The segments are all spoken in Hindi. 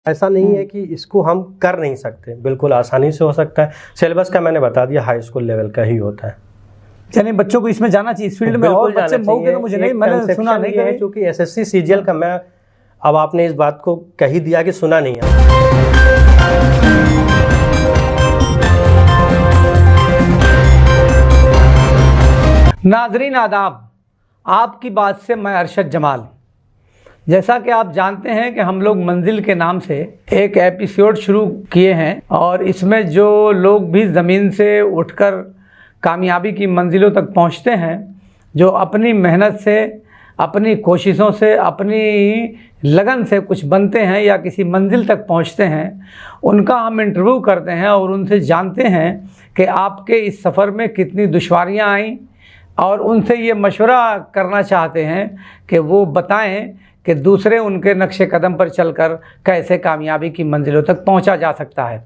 ऐसा नहीं है कि इसको हम कर नहीं सकते, बिल्कुल आसानी से हो सकता है। सिलेबस का मैंने बता दिया हाई स्कूल लेवल का ही होता है। यानी बच्चों को इसमें जाना चाहिए, इस फील्ड में, और बच्चे मौके तो मुझे नहीं, मैंने सुना नहीं है क्योंकि एसएससी सीजीएल का, मैं अब आपने इस बात को कह ही दिया कि सुना नहीं है। नाजरीन आदाब, आपकी बात से मैं अरशद जमाल। जैसा कि आप जानते हैं कि हम लोग मंजिल के नाम से एक एपिसोड शुरू किए हैं और इसमें जो लोग भी ज़मीन से उठकर कामयाबी की मंजिलों तक पहुंचते हैं, जो अपनी मेहनत से, अपनी कोशिशों से, अपनी लगन से कुछ बनते हैं या किसी मंजिल तक पहुंचते हैं, उनका हम इंटरव्यू करते हैं और उनसे जानते हैं कि आपके इस सफ़र में कितनी दुश्वारियां आईं, और उनसे ये मशवरा करना चाहते हैं कि वो बताएं कि दूसरे उनके नक्शे कदम पर चलकर कैसे कामयाबी की मंजिलों तक पहुंचा जा सकता है।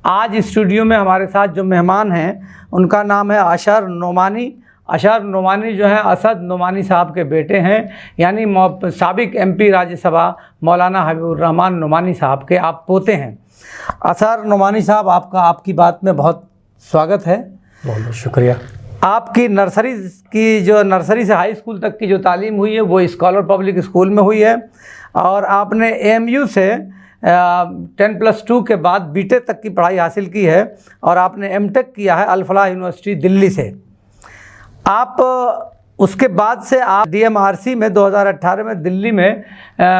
आज स्टूडियो में हमारे साथ जो मेहमान हैं उनका नाम है अशर नोमानी। अशर नोमानी जो है असद नोमानी साहब के बेटे हैं, यानी साबिक एमपी राज्यसभा मौलाना हबीबुर रहमान नोमानी साहब के आप पोते हैं। अशर नोमानी साहब, आपकी बात में बहुत स्वागत है। बहुत शुक्रिया। आपकी नर्सरी से हाई स्कूल तक की जो तालीम हुई है वो स्कॉलर पब्लिक स्कूल में हुई है, और आपने एएमयू से 10+2 के बाद बीटेक तक की पढ़ाई हासिल की है, और आपने एमटेक किया है अल फलाह यूनिवर्सिटी दिल्ली से। आप उसके बाद से आप डीएमआरसी में 2018 में दिल्ली में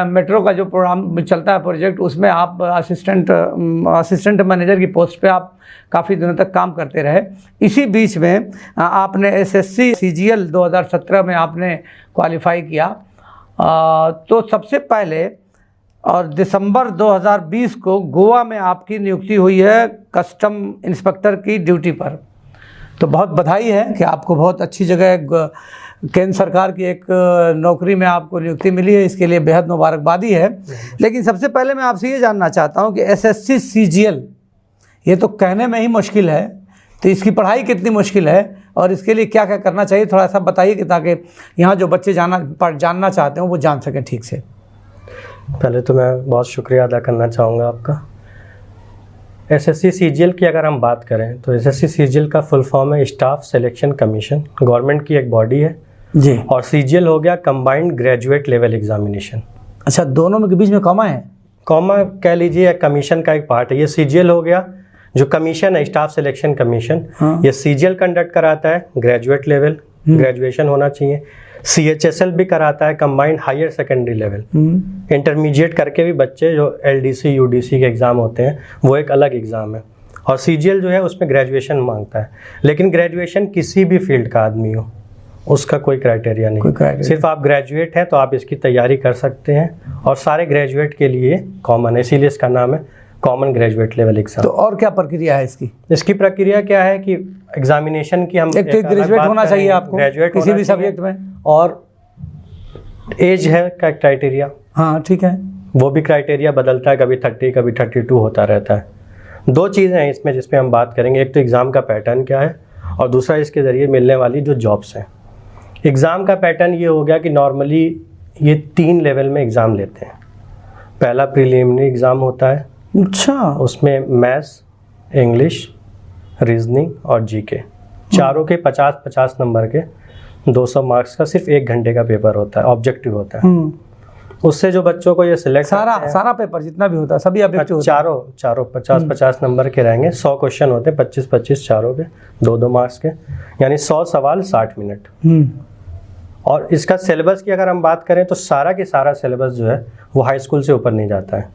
मेट्रो का जो प्रोग्राम चलता है प्रोजेक्ट, उसमें आप असिस्टेंट मैनेजर की पोस्ट पे आप काफ़ी दिनों तक काम करते रहे। इसी बीच में आपने एसएससी सीजीएल 2017 में आपने क्वालिफाई किया। तो सबसे पहले और दिसंबर 2020 को गोवा में आपकी नियुक्ति हुई है कस्टम इंस्पेक्टर की ड्यूटी पर। तो बहुत बधाई है कि आपको बहुत अच्छी जगह केंद्र सरकार की एक नौकरी में आपको नियुक्ति मिली है, इसके लिए बेहद मुबारकबादी है। लेकिन सबसे पहले मैं आपसे ये जानना चाहता हूँ कि एसएससी सीजीएल, ये तो कहने में ही मुश्किल है, तो इसकी पढ़ाई कितनी मुश्किल है और इसके लिए क्या क्या करना चाहिए, थोड़ा सा बताइए कि ताकि यहाँ जो बच्चे जानना चाहते हैं वो जान सकें ठीक से। पहले तो मैं बहुत शुक्रिया अदा करना चाहूँगा आपका। एसएससी सीजीएल की अगर हम बात करें तो एसएससी सीजीएल का फुल फॉर्म है स्टाफ सिलेक्शन कमीशन, गवर्नमेंट की एक बॉडी है जी। और सीजीएल हो गया कंबाइंड ग्रेजुएट लेवल एग्जामिनेशन। अच्छा, दोनों में के बीच में कॉमा है? कॉमा कह लीजिए, कमीशन का एक पार्ट है। ये सीजीएल हो गया, जो कमीशन है स्टाफ सिलेक्शन कमीशन, ये सीजीएल कंडक्ट कराता है, ग्रेजुएट लेवल ग्रेजुएशन होना चाहिए। सीएचएसएल भी कराता है, combined higher secondary level. Intermediate करके भी बच्चे जो एलडीसी यूडीसी के एग्ज़ाम होते हैं वो एक अलग एग्ज़ाम है, और सीजीएल जो है उसमें ग्रेजुएशन मांगता है। लेकिन ग्रेजुएशन किसी भी फील्ड का आदमी हो, उसका कोई क्राइटेरिया नहीं, सिर्फ आप ग्रेजुएट हैं तो आप इसकी तैयारी कर सकते हैं, और सारे ग्रेजुएट के लिए कॉमन है, इसीलिए इसका नाम है कॉमन ग्रेजुएट लेवल एग्जाम। तो और क्या प्रक्रिया है इसकी? इसकी प्रक्रिया क्या है कि एग्जामिनेशन की हम एक ग्रेजुएट होना चाहिए आपको, ग्रेजुएट किसी भी सब्जेक्ट में, और एज है का क्राइटेरिया। हाँ ठीक है, वो भी क्राइटेरिया बदलता है, कभी 30 कभी 32 होता रहता है। दो चीज़ें हैं इसमें जिसमें हम बात करेंगे, एक तो एग्ज़ाम का पैटर्न क्या है, और दूसरा इसके ज़रिए मिलने वाली जो जॉब्स हैं। एग्ज़ाम का पैटर्न ये हो गया कि नॉर्मली ये 3 लेवल में एग्ज़ाम लेते हैं। पहला प्रीलिमिनरी एग्ज़ाम होता है, अच्छा, उसमें मैथ्स, इंग्लिश, रीजनिंग और जीके, चारों के 50-50 नंबर के 200 मार्क्स का सिर्फ 1 घंटे का पेपर होता है, ऑब्जेक्टिव होता है। उससे जो बच्चों को ये सिलेक्ट सारा पेपर जितना भी होता है सभी ऑब्जेक्टिव होता है। चारों 50-50 नंबर के रहेंगे, 100 क्वेश्चन होते हैं, 25-25 चारों के 2-2 मार्क्स के, यानी 100 सवाल 60 मिनट। और इसका सिलेबस की अगर हम बात करें तो सारा के सारा सिलेबस जो है वो हाई स्कूल से ऊपर नहीं जाता है,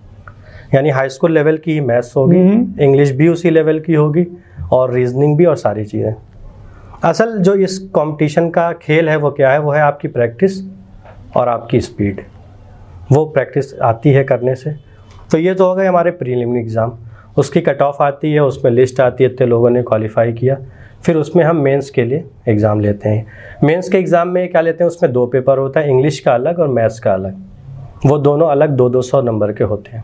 यानी हाई स्कूल लेवल की ही मैथ्स होगी, इंग्लिश भी उसी लेवल की होगी, और रीजनिंग भी, और सारी चीज़ें। असल जो इस कंपटीशन का खेल है वो क्या है, वो है आपकी प्रैक्टिस और आपकी स्पीड। वो प्रैक्टिस आती है करने से। तो ये तो हो गए हमारे प्रीलिमिनरी एग्ज़ाम, उसकी कट ऑफ आती है, उसमें लिस्ट आती है, इतने लोगों ने क्वालिफाई किया, फिर उसमें हम मेंस के लिए एग्ज़ाम लेते हैं। मेंस के एग्ज़ाम में क्या लेते हैं, उसमें 2 पेपर होता है, इंग्लिश का अलग और मैथ्स का अलग। वो दोनों अलग 200 नंबर के होते हैं,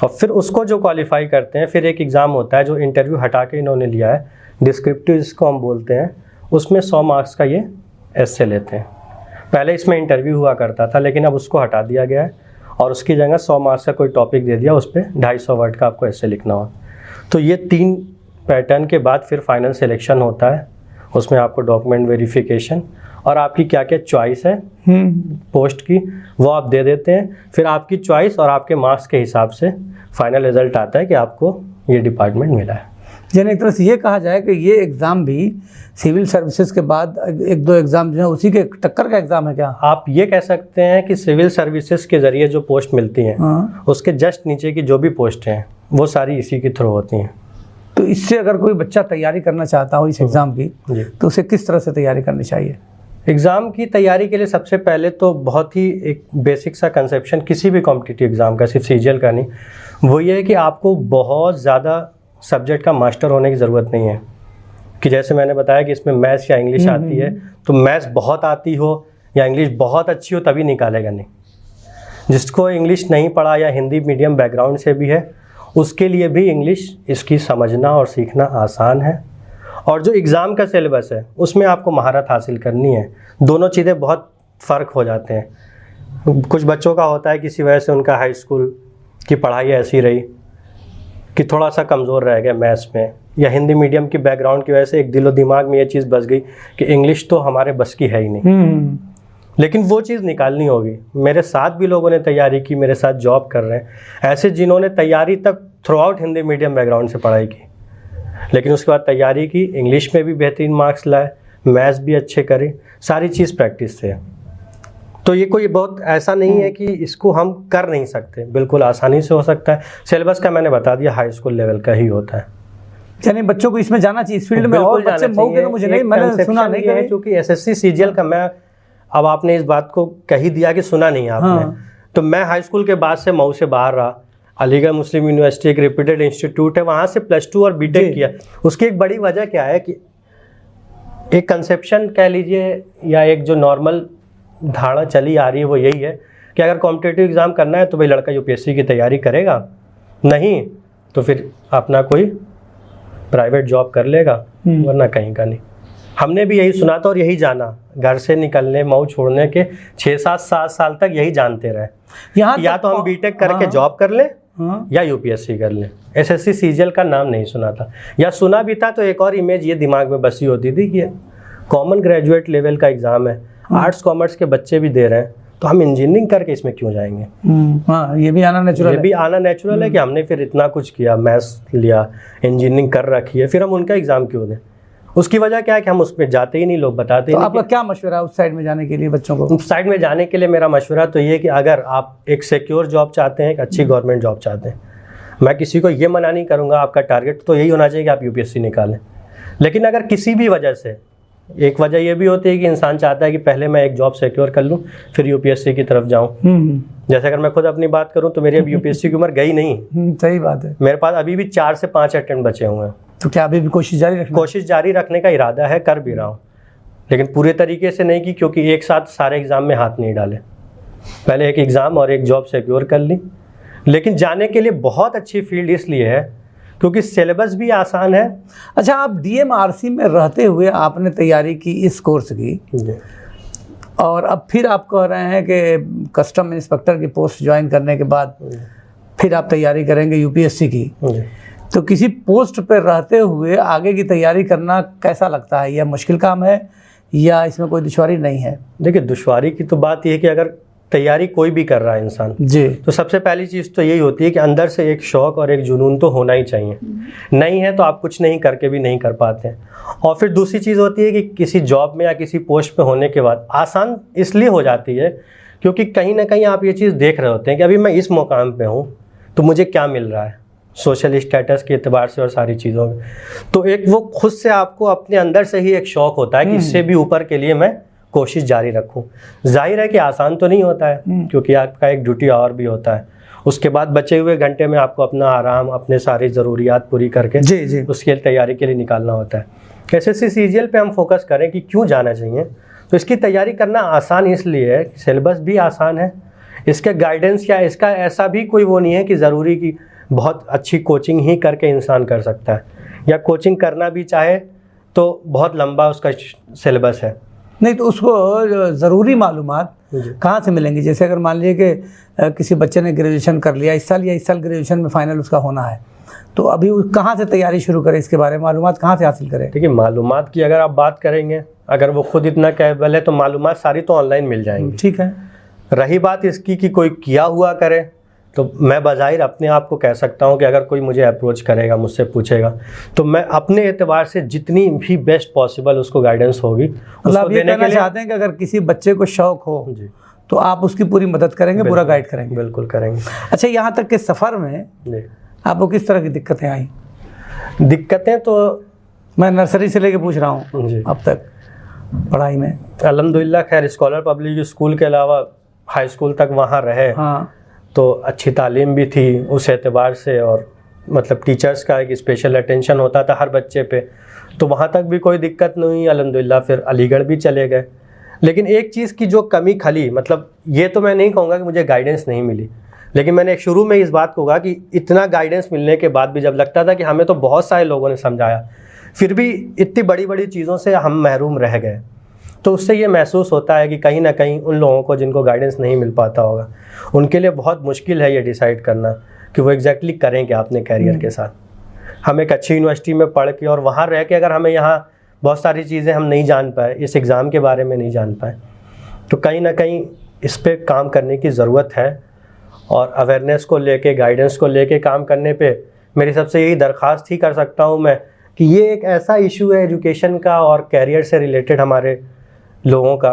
और फिर उसको जो क्वालिफाई करते हैं, फिर एक एग्ज़ाम होता है जो इंटरव्यू हटा के इन्होंने लिया है, डिस्क्रिप्टिव जिसको हम बोलते हैं, उसमें 100 मार्क्स का ये एस्से लेते हैं। पहले इसमें इंटरव्यू हुआ करता था, लेकिन अब उसको हटा दिया गया है, और उसकी जगह 100 मार्क्स का कोई टॉपिक दे दिया, उस पर 250 वर्ड का आपको ऐसे लिखना हो। तो ये 3 पैटर्न के बाद फिर फाइनल सिलेक्शन होता है। उसमें आपको डॉक्यूमेंट वेरिफिकेशन और आपकी क्या क्या चॉइस है पोस्ट की वो आप दे देते हैं। फिर आपकी चॉइस और आपके मार्क्स के हिसाब से फाइनल रिजल्ट आता है कि आपको ये डिपार्टमेंट मिला है। यानी एक तरह से ये कहा जाए कि ये एग्ज़ाम भी सिविल सर्विसेज के बाद 1-2 एग्ज़ाम जो है उसी के टक्कर का एग्ज़ाम है क्या? आप ये कह सकते हैं कि सिविल सर्विसेज के ज़रिए जो पोस्ट मिलती हैं उसके जस्ट नीचे की जो भी पोस्ट हैं वो सारी इसी के थ्रू होती हैं। तो इससे अगर कोई बच्चा तैयारी करना चाहता हो इस एग्ज़ाम की तो उसे किस तरह से तैयारी करनी चाहिए? एग्ज़ाम की तैयारी के लिए सबसे पहले तो बहुत ही एक बेसिक सा कंसेप्शन किसी भी कॉम्पिटिटिव एग्ज़ाम का, सिर्फ सीजीएल का नहीं, वो ये है कि आपको बहुत ज़्यादा सब्जेक्ट का मास्टर होने की ज़रूरत नहीं है। कि जैसे मैंने बताया कि इसमें मैथ्स या इंग्लिश आती है तो मैथ्स बहुत आती हो या इंग्लिश बहुत अच्छी हो तभी निकालेगा नहीं। जिसको इंग्लिश नहीं पढ़ा या हिंदी मीडियम बैकग्राउंड से भी है उसके लिए भी इंग्लिश इसकी समझना और सीखना आसान है। और जो एग्ज़ाम का सिलेबस है उसमें आपको महारत हासिल करनी है। दोनों चीज़ें बहुत फ़र्क हो जाते हैं। कुछ बच्चों का होता है किसी वजह से उनका हाई स्कूल की पढ़ाई ऐसी रही कि थोड़ा सा कमज़ोर रह गया मैथ्स में, या हिंदी मीडियम की बैकग्राउंड की वजह से एक दिलो दिमाग में ये चीज़ बस गई कि इंग्लिश तो हमारे बस की है ही नहीं। लेकिन वो चीज़ निकालनी होगी। मेरे साथ भी लोगों ने तैयारी की, मेरे साथ जॉब कर रहे हैं ऐसे जिन्होंने तैयारी तक through out Hindi medium background से पढ़ाई की, लेकिन उसके बाद तैयारी की, इंग्लिश में भी बेहतरीन मार्क्स लाए, मैथ्स भी अच्छे करे, सारी चीज़ प्रैक्टिस से। तो ये कोई बहुत ऐसा नहीं है कि इसको हम कर नहीं सकते, बिल्कुल आसानी से हो सकता है। सिलेबस का मैंने बता दिया हाई स्कूल लेवल का ही होता है। यानी बच्चों को इसमें जाना चाहिए, इस फील्ड में। और बच्चे मौके तो मुझे नहीं, मैंने सुना नहीं है क्योंकि एसएससी सीजीएल का मैं, अब आपने इस बात को कह ही दिया कि सुना नहीं है आपने, तो मैं हाई स्कूल के बाद से मऊ से बाहर रहा। अलीगढ़ मुस्लिम यूनिवर्सिटी एक रेप्यूटेड इंस्टीट्यूट है, वहाँ से +2 और बीटेक किया। उसकी एक बड़ी वजह क्या है कि एक कंसेप्शन कह लीजिए या एक जो नॉर्मल धारणा चली आ रही है वो यही है कि अगर कॉम्पिटिटिव एग्ज़ाम करना है तो भाई लड़का यूपीएससी की तैयारी करेगा, नहीं तो फिर अपना कोई प्राइवेट जॉब कर लेगा, वरना कहीं का नहीं। हमने भी यही सुना था और यही जाना। घर से निकलने, मऊ छोड़ने के 6-7 साल तक यही जानते रहे, या तो हम बीटेक करके जॉब कर लें या यूपीएससी कर लें। एसएससी सीजीएल का नाम नहीं सुना था, या सुना भी था तो एक और इमेज ये दिमाग में बसी होती थी कि कॉमन ग्रेजुएट लेवल का एग्ज़ाम है, आर्ट्स कॉमर्स के बच्चे भी दे रहे हैं, तो हम इंजीनियरिंग करके इसमें क्यों जाएंगे। ये भी आना नेचुरल है। ये भी आना नेचुरल है कि हमने फिर इतना कुछ किया, मैथ्स लिया, इंजीनियरिंग कर रखी है, फिर हम उनका एग्ज़ाम क्यों दें। उसकी वजह क्या है कि हम उसमें जाते ही नहीं, लोग बताते ही नहीं। आपका क्या मशवरा है उस साइड में जाने के लिए बच्चों को? उस साइड में जाने के लिए मेरा मशवरा तो ये है कि अगर आप एक सिक्योर जॉब चाहते हैं, एक अच्छी गवर्नमेंट जॉब चाहते हैं, मैं किसी को ये मना नहीं करूँगा, आपका टारगेट तो यही होना चाहिए कि आप यूपीएससी निकालें। लेकिन अगर किसी भी वजह से, एक वजह ये भी होती है कि इंसान चाहता है कि पहले मैं एक जॉब सिक्योर कर लूँ फिर यूपीएससी की तरफ जाऊँ। जैसे अगर मैं खुद अपनी बात करूँ तो मेरी अब यूपीएससी की उम्र गई नहीं। सही बात है। मेरे पास अभी भी 4 से 5 अटेम्प्ट बचे हुए हैं। तो क्या अभी भी कोशिश जारी रखने का इरादा है, कर भी रहा हूँ, लेकिन पूरे तरीके से नहीं की, क्योंकि एक साथ सारे एग्ज़ाम में हाथ नहीं डाले। पहले एक एग्ज़ाम और एक जॉब सिक्योर कर ली। लेकिन जाने के लिए बहुत अच्छी फील्ड इसलिए है क्योंकि सिलेबस भी आसान है। अच्छा, आप डीएमआरसी में रहते हुए आपने तैयारी की इस कोर्स की, और अब फिर आप कह रहे हैं कि कस्टम इंस्पेक्टर की पोस्ट ज्वाइन करने के बाद फिर आप तैयारी करेंगे यूपीएससी की। तो किसी पोस्ट पर रहते हुए आगे की तैयारी करना कैसा लगता है? यह मुश्किल काम है या इसमें कोई दुश्वारी नहीं है? देखिए, दुश्वारी की तो बात यह है कि अगर तैयारी कोई भी कर रहा है इंसान जी, तो सबसे पहली चीज़ तो यही होती है कि अंदर से एक शौक़ और एक जुनून तो होना ही चाहिए। नहीं है तो आप कुछ नहीं करके भी नहीं कर पाते हैं। और फिर दूसरी चीज़ होती है कि किसी जॉब में या किसी पोस्ट पे होने के बाद आसान इसलिए हो जाती है क्योंकि कहीं ना कहीं आप ये चीज़ देख रहे होते हैं कि अभी मैं इस मुकाम पे हूँ तो मुझे क्या मिल रहा है सोशल स्टेटस के एतबार से और सारी चीज़ों में। तो एक वो खुद से आपको अपने अंदर से ही एक शौक़ होता है कि इससे भी ऊपर के लिए मैं कोशिश जारी रखूं। जाहिर है कि आसान तो नहीं होता है क्योंकि आपका एक ड्यूटी और भी होता है। उसके बाद बचे हुए घंटे में आपको अपना आराम, अपने सारी ज़रूरियात पूरी करके जी उसके तैयारी के लिए निकालना होता है। एसएससी सीजीएल पे हम फोकस करें कि क्यों जाना चाहिए, तो इसकी तैयारी करना आसान इसलिए है कि सिलेबस भी आसान है, इसके गाइडेंस या इसका ऐसा भी कोई वो नहीं है कि ज़रूरी कि बहुत अच्छी कोचिंग ही करके इंसान कर सकता है, या कोचिंग करना भी चाहे तो बहुत लंबा उसका सिलेबस है। नहीं तो उसको ज़रूरी मालूमात कहाँ से मिलेंगी? जैसे अगर मान लीजिए कि किसी बच्चे ने ग्रेजुएशन कर लिया इस साल, या इस साल ग्रेजुएशन में फाइनल उसका होना है, तो अभी कहाँ से तैयारी शुरू करें, इसके बारे में मालूमात कहाँ से हासिल करें? देखिए, मालूमात की अगर आप बात करेंगे, अगर वो खुद इतना कैपेबल है तो मालूमात सारी तो ऑनलाइन मिल जाएंगी। ठीक है। रही बात इसकी कि कोई किया हुआ करे, तो मैं बज़ाहिर अपने आप को कह सकता हूं कि अगर कोई मुझे अप्रोच करेगा, मुझसे पूछेगा, तो मैं अपने एतबार से जितनी भी बेस्ट पॉसिबल उसको गाइडेंस होगी मतलब आप ये कहना चाहते हैं कि अगर किसी बच्चे को शौक हो जी, तो आप उसकी पूरी मदद करेंगे, पूरा गाइड करेंगे? बिल्कुल करेंगे। अच्छा, यहाँ तक के सफ़र में जी, आपको किस तरह की दिक्कतें आई? दिक्कतें तो मैं नर्सरी से लेके पूछ रहा हूँ जी, अब तक पढ़ाई में। अल्हम्दुलिल्लाह खैर स्कॉलर पब्लिक स्कूल के अलावा हाई स्कूल तक वहाँ रहे, हाँ, तो अच्छी तालीम भी थी उस एतबार से, और मतलब टीचर्स का एक स्पेशल अटेंशन होता था हर बच्चे पे, तो वहाँ तक भी कोई दिक्कत नहीं हुई अल्हम्दुलिल्लाह। फिर अलीगढ़ भी चले गए। लेकिन एक चीज़ की जो कमी खली, मतलब ये तो मैं नहीं कहूँगा कि मुझे गाइडेंस नहीं मिली, लेकिन मैंने शुरू में इस बात को कहा कि इतना गाइडेंस मिलने के बाद भी जब लगता था कि हमें तो बहुत सारे लोगों ने समझाया, फिर भी इतनी बड़ी बड़ी चीज़ों से हम महरूम रह गए, तो उससे ये महसूस होता है कि कहीं ना कहीं उन लोगों को जिनको गाइडेंस नहीं मिल पाता होगा, उनके लिए बहुत मुश्किल है ये डिसाइड करना कि वो एग्जैक्टली करें क्या अपने कैरियर के साथ। हम एक अच्छी यूनिवर्सिटी में पढ़ के और वहाँ रह के अगर हमें यहाँ बहुत सारी चीज़ें हम नहीं जान पाए, इस एग्ज़ाम के बारे में नहीं जान पाए, तो कहीं ना कहीं इस पर काम करने की ज़रूरत है। और अवेयरनेस को लेके, गाइडेंस को लेके काम करने पे मेरी सबसे यही दरख्वास्त ही कर सकता हूँ मैं कि ये एक ऐसा इशू है एजुकेशन का और कैरियर से रिलेटेड हमारे लोगों का,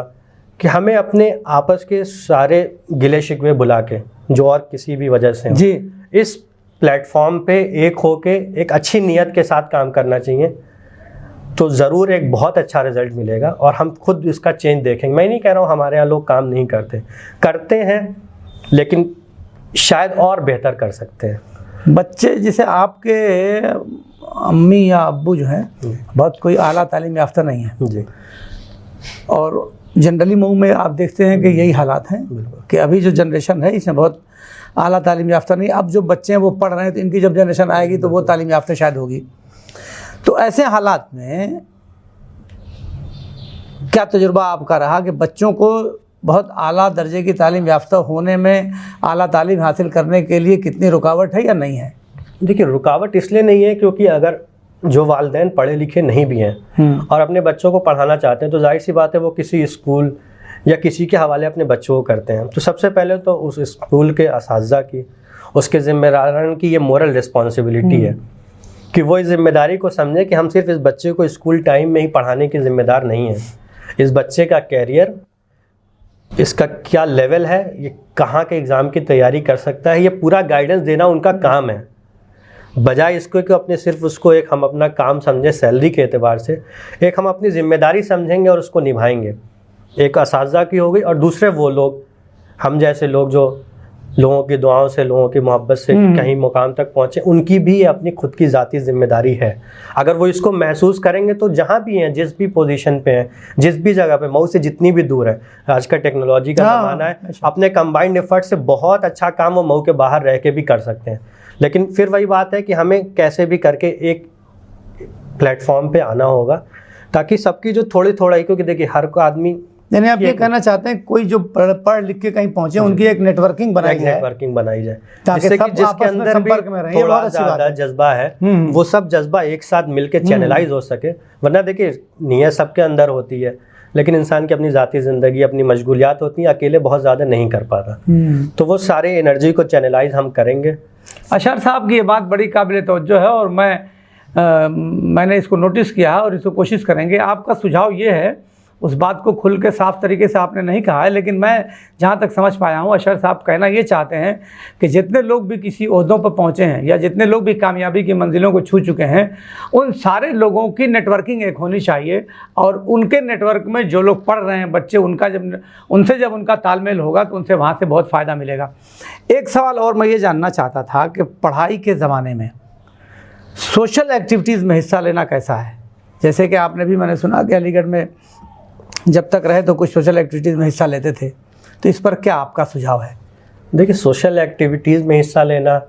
कि हमें अपने आपस के सारे गिले शिकवे बुला के, जो और किसी भी वजह से जी, इस प्लेटफॉर्म पे एक होके एक अच्छी नीयत के साथ काम करना चाहिए, तो ज़रूर एक बहुत अच्छा रिज़ल्ट मिलेगा और हम खुद इसका चेंज देखेंगे। मैं नहीं कह रहा हूँ हमारे यहाँ लोग काम नहीं करते हैं, लेकिन शायद और बेहतर कर सकते हैं। बच्चे जैसे आपके अम्मी या अब्बू जो हैं बहुत कोई आला तालीम याफ्ता नहीं है जी, और जनरली मऊ में आप देखते हैं कि यही हालात हैं कि अभी जो जनरेशन है इसमें बहुत आला तालीम याफ्ता नहीं। अब जो बच्चे हैं वो पढ़ रहे हैं, तो इनकी जब जनरेशन आएगी तो वो तालीम याफ्ता शायद होगी। तो ऐसे हालात में क्या तजुर्बा आपका रहा कि बच्चों को बहुत आला दर्जे की तालीम याफ्ता होने में, आला तालीम हासिल करने के लिए कितनी रुकावट है या नहीं है? देखिए, रुकावट इसलिए नहीं है क्योंकि अगर जो वालिदैन पढ़े लिखे नहीं भी हैं और अपने बच्चों को पढ़ाना चाहते हैं, तो जाहिर सी बात है वो किसी स्कूल या किसी के हवाले अपने बच्चों को करते हैं। तो सबसे पहले तो उस स्कूल के असातिज़ा की, उसके ज़िम्मेदारान की ये मोरल रिस्पॉन्सिबिलिटी है कि वो इस ज़िम्मेदारी को समझे कि हम सिर्फ इस बच्चे को स्कूल टाइम में ही पढ़ाने के ज़िम्मेदार नहीं हैं। इस बच्चे का कैरियर, इसका क्या लेवल है, ये कहाँ के एग्ज़ाम की तैयारी कर सकता है, ये पूरा गाइडेंस देना उनका काम है। बजाय इसको कि अपने सिर्फ उसको एक हम अपना काम समझे सैलरी के एतबार से, एक हम अपनी ज़िम्मेदारी समझेंगे और उसको निभाएंगे। एक असातिज़ा की हो गई, और दूसरे वो लोग, हम जैसे लोग जो लोगों की दुआओं से, लोगों की मोहब्बत से कहीं मुकाम तक पहुँचे, उनकी भी अपनी खुद की ज़ाती ज़िम्मेदारी है। अगर वो इसको महसूस करेंगे तो जहाँ भी हैं, जिस भी पोजीशन पे हैं, जिस भी जगह पे, मऊ से जितनी भी दूर है, आज का टेक्नोलॉजी का ज़माना है, अपने कंबाइंड एफर्ट से बहुत अच्छा काम वो मऊ के बाहर रह के भी कर सकते हैं। लेकिन फिर वही बात है कि हमें कैसे भी करके एक प्लेटफॉर्म पे आना होगा, ताकि सबकी जो थोड़ा ही, क्योंकि देखिए हर को आदमी, यानी आप ये कहना चाहते हैं कोई जो पढ़ लिख के कहीं पहुंचे उनकी एक नेटवर्किंग बनाई जाए, जिससे कि जिसके अंदर भी थोड़ा ज़्यादा जज्बा है वो सब जज्बा एक साथ मिलके चैनलाइज हो सके। वरना देखिए नीयत सबके अंदर होती है, लेकिन इंसान की अपनी ज़ाती ज़िंदगी, अपनी मशगूलियात होती हैं, अकेले बहुत ज़्यादा नहीं कर पाता। तो वो सारे एनर्जी को चैनलाइज हम करेंगे। अशर साहब की ये बात बड़ी काबिल तवज्जो है और मैंने इसको नोटिस किया है और इसको कोशिश करेंगे। आपका सुझाव ये है, उस बात को खुल के साफ तरीके से आपने नहीं कहा है, लेकिन मैं जहाँ तक समझ पाया हूँ अशर साहब कहना ये चाहते हैं कि जितने लोग भी किसी ओहदों पर पहुँचे हैं या जितने लोग भी कामयाबी की मंजिलों को छू चुके हैं, उन सारे लोगों की नेटवर्किंग एक होनी चाहिए और उनके नेटवर्क में जो लोग पढ़ रहे हैं बच्चे, उनसे जब उनका तालमेल होगा तो उनसे वहाँ से बहुत फ़ायदा मिलेगा। एक सवाल और मैं ये जानना चाहता था कि पढ़ाई के ज़माने में सोशल एक्टिविटीज़ में हिस्सा लेना कैसा है? जैसे कि आपने भी, मैंने सुना कि अलीगढ़ में जब तक रहे तो कुछ सोशल एक्टिविटीज़ में हिस्सा लेते थे, तो इस पर क्या आपका सुझाव है? देखिए, सोशल एक्टिविटीज़ में हिस्सा लेना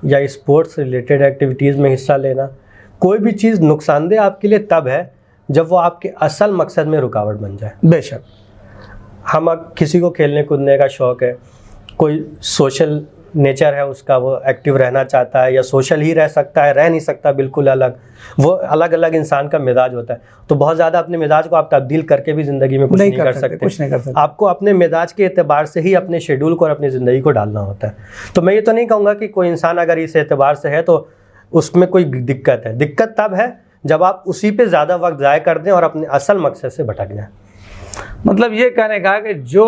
या स्पोर्ट्स रिलेटेड एक्टिविटीज़ में हिस्सा लेना, कोई भी चीज़ नुकसानदेह आपके लिए तब है जब वो आपके असल मकसद में रुकावट बन जाए। बेशक। हम किसी को खेलने कूदने का शौक़ है, कोई सोशल नेचर है उसका, वो एक्टिव रहना चाहता है या सोशल ही रह सकता है, रह नहीं सकता बिल्कुल अलग, वो अलग अलग इंसान का मिजाज होता है। तो बहुत ज़्यादा अपने मिजाज को आप तब्दील करके भी ज़िंदगी में कुछ नहीं कर सकते। कुछ नहीं कर सकते। आपको अपने मिजाज के एतबार से ही अपने शेड्यूल को और अपनी ज़िंदगी को डालना होता है। तो मैं ये तो नहीं कहूँगा कि कोई इंसान अगर इस एतबार से है तो उसमें कोई दिक्कत है। दिक्कत तब है जब आप उसी पे ज़्यादा वक्त ज़ाया कर दें और अपने असल मकसद से भटक जाएं। मतलब ये कहने का कि जो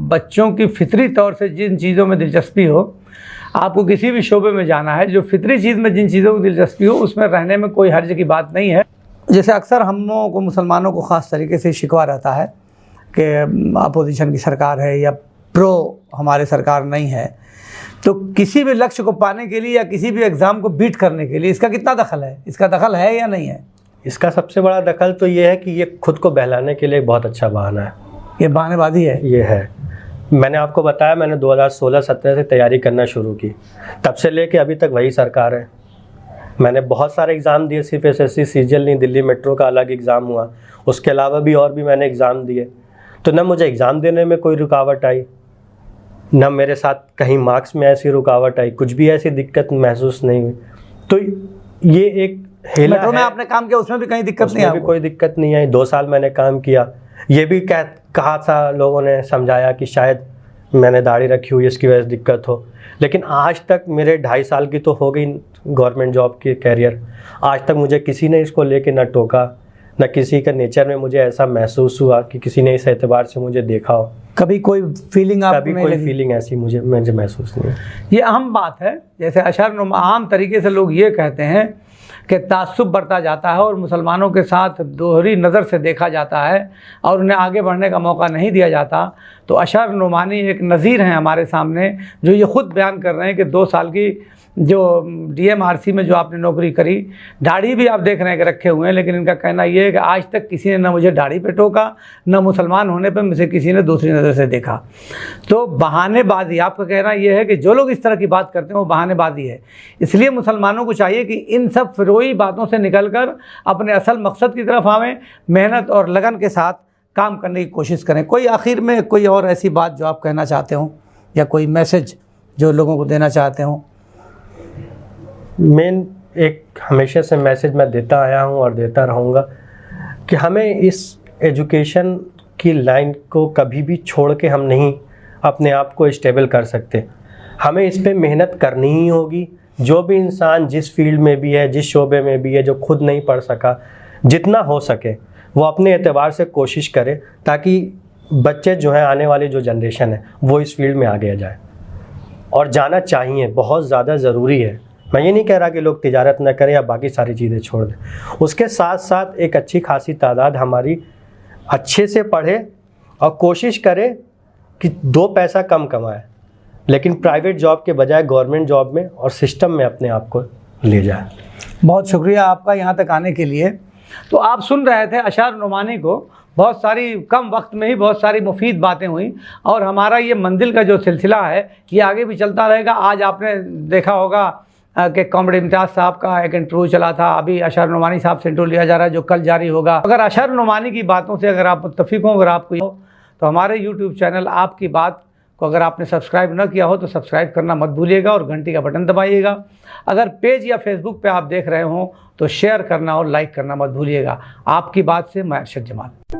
बच्चों की फितरी तौर से जिन चीज़ों में दिलचस्पी हो, आपको किसी भी शोबे में जाना है, जो फितरी चीज़ में जिन चीज़ों की दिलचस्पी हो उसमें रहने में कोई हर्ज की बात नहीं है। जैसे अक्सर हम लोगों को, मुसलमानों को ख़ास तरीके से शिकवा रहता है कि अपोजिशन की सरकार है या प्रो हमारे सरकार नहीं है, तो किसी भी लक्ष्य को पाने के लिए या किसी भी एग्ज़ाम को बीट करने के लिए इसका कितना दखल है? इसका दखल है या नहीं है? इसका सबसे बड़ा दखल तो ये है कि ये खुद को बहलाने के लिए बहुत अच्छा बहाना है। ये बहानेबाजी है। ये है। मैंने आपको बताया, मैंने 2016-17 से तैयारी करना शुरू की, तब से लेके अभी तक वही सरकार है। मैंने बहुत सारे एग्ज़ाम दिए, सिर्फ SSC CGL नहीं, दिल्ली मेट्रो का अलग एग्ज़ाम हुआ, उसके अलावा भी और भी मैंने एग्ज़ाम दिए। तो न मुझे एग्ज़ाम देने में कोई रुकावट आई, न मेरे साथ कहीं मार्क्स में ऐसी रुकावट आई, कुछ भी ऐसी दिक्कत महसूस नहीं हुई। तो ये एक हेला मेट्रो में है। आपने काम किया, उसमें भी कहीं दिक्कत नहीं आई? भी कोई दिक्कत नहीं आई। 2 साल मैंने काम किया। ये भी कहा था, लोगों ने समझाया कि शायद मैंने दाढ़ी रखी हुई इसकी वजह से दिक्कत हो, लेकिन आज तक मेरे 2.5 साल की तो हो गई गवर्नमेंट जॉब की कैरियर, आज तक मुझे किसी ने इसको लेके ना टोका, ना किसी का नेचर में मुझे ऐसा महसूस हुआ कि किसी ने इस एतबार से मुझे देखा हो। कभी कोई फीलिंग आपको कभी नहीं कोई लगी? फीलिंग ऐसी मुझे महसूस नहीं। ये अहम बात है। जैसे अशरनुमा आम तरीके से लोग ये कहते हैं कि तासुब बढ़ता जाता है और मुसलमानों के साथ दोहरी नज़र से देखा जाता है और उन्हें आगे बढ़ने का मौका नहीं दिया जाता। तो अशर नुमानी एक नज़ीर हैं हमारे सामने, जो ये ख़ुद बयान कर रहे हैं कि 2 साल की जो DMRC में जो आपने नौकरी करी, दाढ़ी भी आप देख रहे हैं कि रखे हुए हैं, लेकिन इनका कहना ये है कि आज तक किसी ने ना मुझे दाढ़ी पे टोका, ना मुसलमान होने पे मुझे किसी ने दूसरी नज़र से देखा। तो बहानेबाजी, आपका कहना ये है कि जो लोग इस तरह की बात करते हैं वो बहानेबाजी है। इसलिए मुसलमानों को चाहिए कि इन सब फिरोई बातों से निकल कर अपने असल मकसद की तरफ आवें, मेहनत और लगन के साथ काम करने की कोशिश करें। कोई आखिर में कोई और ऐसी बात जो आप कहना चाहते हो या कोई मैसेज जो लोगों को देना चाहते हो? मेन एक हमेशा से मैसेज मैं देता आया हूँ और देता रहूँगा कि हमें इस एजुकेशन की लाइन को कभी भी छोड़ के हम नहीं अपने आप को स्टेबल कर सकते। हमें इस पे मेहनत करनी ही होगी। जो भी इंसान जिस फील्ड में भी है, जिस शोबे में भी है, जो खुद नहीं पढ़ सका, जितना हो सके वो अपने एतबार से कोशिश करे, ताकि बच्चे जो हैं, आने वाली जो जनरेशन है, वो इस फील्ड में आगे जाए और जाना चाहिए। बहुत ज़्यादा ज़रूरी है। मैं ये नहीं कह रहा कि लोग तिजारत न करें या बाकी सारी चीज़ें छोड़ दें, उसके साथ साथ एक अच्छी खासी तादाद हमारी अच्छे से पढ़े और कोशिश करे कि 2 पैसा कम कमाए, लेकिन प्राइवेट जॉब के बजाय गवर्नमेंट जॉब में और सिस्टम में अपने आप को ले जाए। बहुत शुक्रिया आपका यहाँ तक आने के लिए। तो आप सुन रहे थे अशर नुमानी को। बहुत सारी कम वक्त में ही बहुत सारी मुफीद बातें हुई और हमारा ये मंजिल का जो सिलसिला है ये आगे भी चलता रहेगा। आज आपने देखा होगा कि कॉमरेड इम्तियाज़ साहब का एक इंटरव्यू चला था, अभी अशर नुमानी साहब से इंटरव्यू लिया जा रहा है जो कल जारी होगा। अगर अशर नुमानी की बातों से अगर आप मुत्तफिक हो, अगर आपको तो हमारे YouTube चैनल आपकी बात को अगर आपने सब्सक्राइब न किया हो तो सब्सक्राइब करना मत भूलिएगा और घंटी का बटन दबाइएगा। अगर पेज या फेसबुक पे आप देख रहे हो तो शेयर करना और लाइक करना मत भूलिएगा। आपकी बात से मैं अरशद जमाल।